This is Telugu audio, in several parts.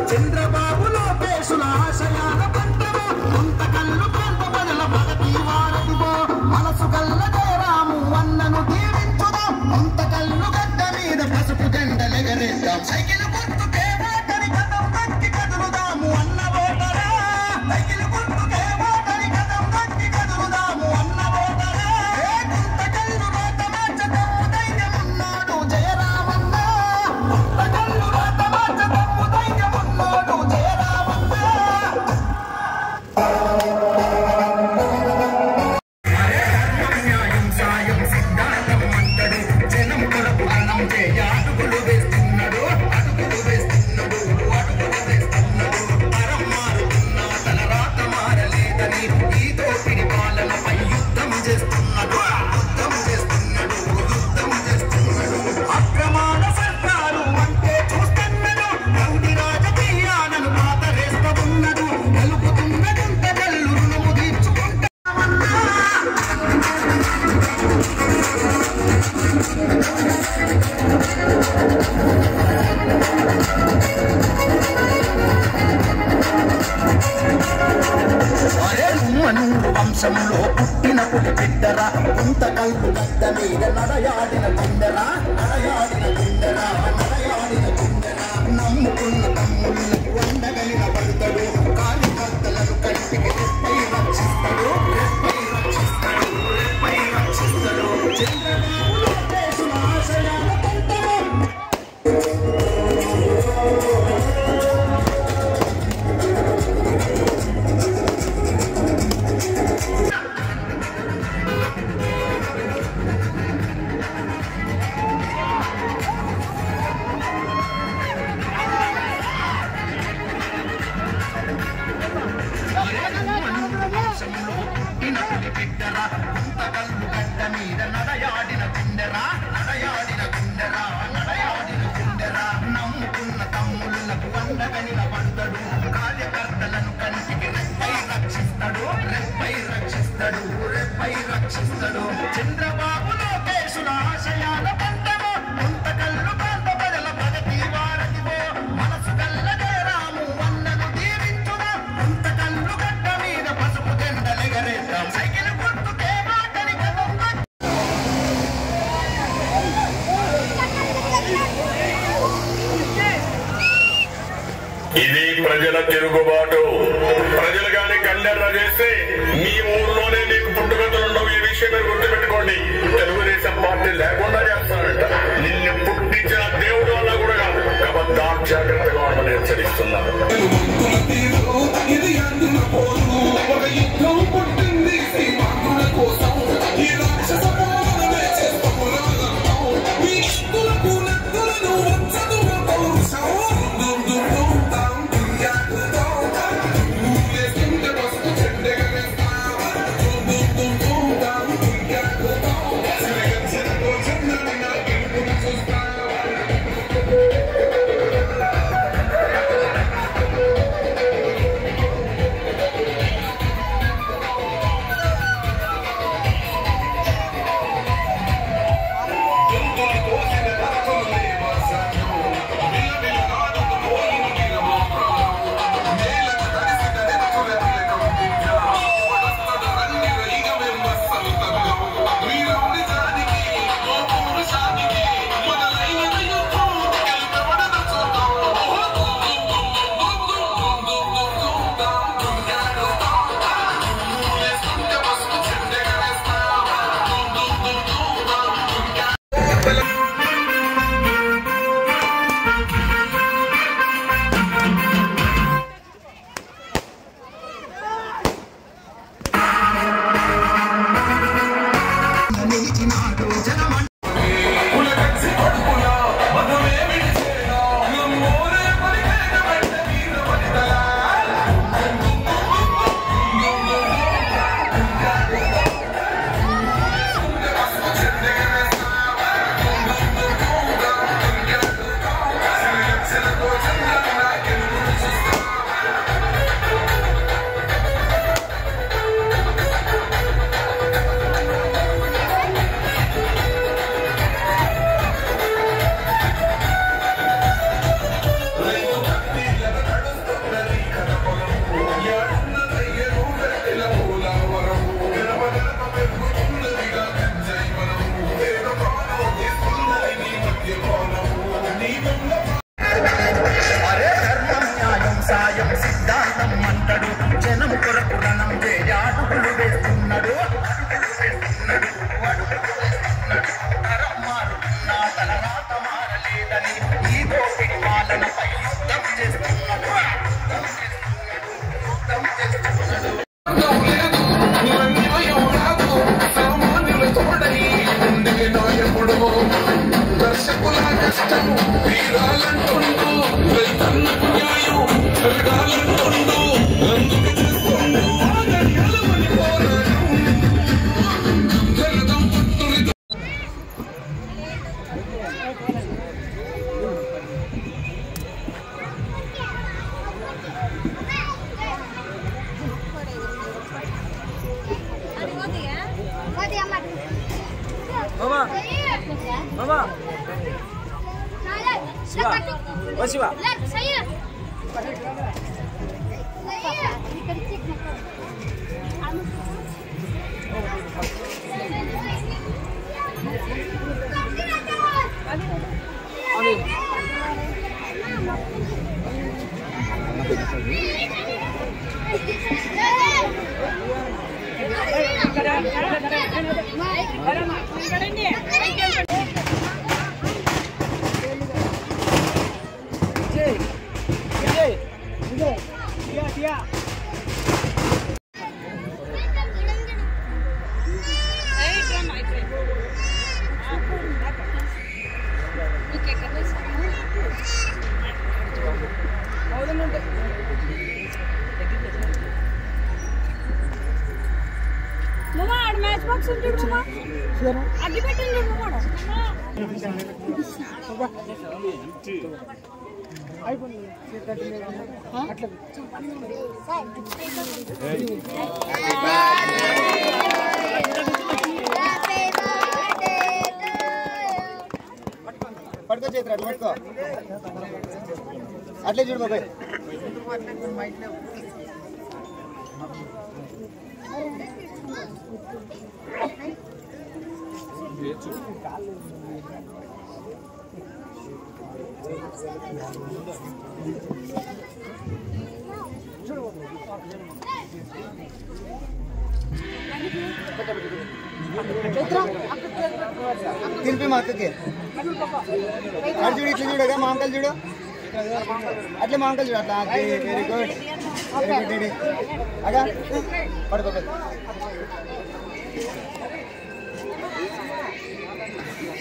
చంద్రబాబు లోకేశుల ఆశయాల పంటలో గుంతకల్లు ప్రాంత ప్రజల భగతి వారధివో మనసు గల్ల జయరాము అన్నను దీవించుదో గుంతకల్లు గడ్డ మీద పసుపు జెండలెగరేద్దాం సైకిల్ గుర్తుకే ఓటని కథం దక్కి కదులుదాము అన్న ఓటరా సైకిల్ గుర్తుకే ఓటని కథం దక్కి కదులుదాము అన్న ఓటరా గుంతకల్లు రోత మార్చదమ్ము ధైర్యమున్నాడు జయరామన్న గుంతకల్లు రోత మార్చదమ్ము ధైర్యమున్నాడు జయరామన్న వంశంలో పుట్టిన పులి బిడ్డరా గుంతకల్లు గడ్డ మీద నడయాడిన గుండెరా నడయాడిన గుండెరా నడయాడిన గుండెరా నమ్ముకున్న తమ్ముళ్ళకు వండగలిన పడతాడు కార్యకర్తలను కంటికి రెప్పై రక్షిస్తాడు రెప్పై రక్షిస్తాడు రెప్పై రక్షిస్తాడు చంద్రబాబు లోకేశుల ఆశయాల పంటలో కార్యకర్తలను కంటికి రెప్పై రక్షిస్తాడు రెప్పై రక్షిస్తాడు రెప్పై రక్షిస్తాడు చంద్రబాబు లోకేశుల ఆశయాల పంటలో గుంతకల్లు ప్రాంత ప్రజల భగతి వారధివో మనసు గల్ల జయరాము అన్నను దీవించుదా గుంతకల్లు గడ్డ మీద పసుపు జెండలెగరేద్దాం సైకిల్ గుర్తుకే మాటని కథం ఇది ప్రజల తిరుగుబాటు. ప్రజలు గాని కల్లెర్ర చేస్తే మీ ఊర్లోనే నీకు పుట్టుకతులుండవు. ఈ విషయం మీరు గుర్తుపెట్టుకోండి. తెలుగుదేశం పార్టీ లేకుండా చేస్తానంట. నిన్ను పుట్టించిన దేవుడు వల్ల కూడా కాదు. కాబట్టి జాగ్రత్తగా ఉండమని హెచ్చరిస్తున్నారు. Wasiwa. Saya. Mama, ada match box unjuk mama. Agi petting unjuk mama. పడుకో చేతులు అట్లా పడుకో అట్లే చూడు బాబాయ్ తిరిపి మా అక్కకి అటు చూడు ఇట్లా చూడగా మా అంకల్ చూడు అట్లే మా అంకల్ చూడు అట్లా వెరీ గుడ్ రెడీ అగా పడుకో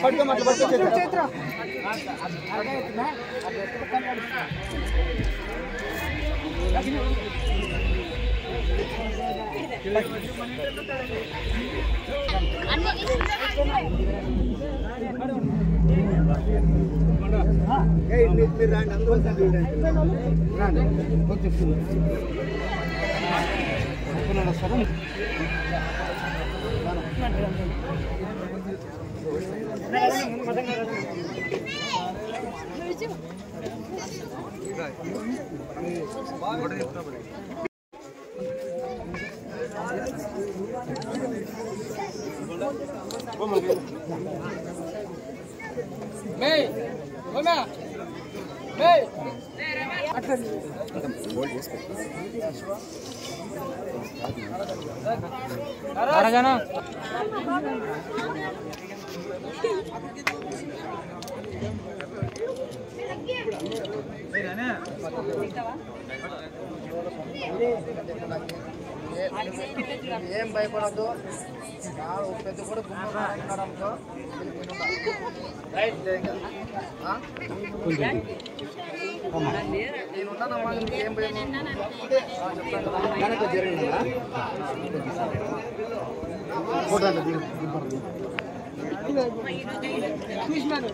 పడుకో అట్లా పడుకో చేతులు మీరు రాండి అందుకోసం రాండి ఏం భయపడద్దు పెద్ద కూడా గుమ్మడంతో నేనున్నానమ్మా ఏం భయం జరిగిందా ఫోటో చూసినాను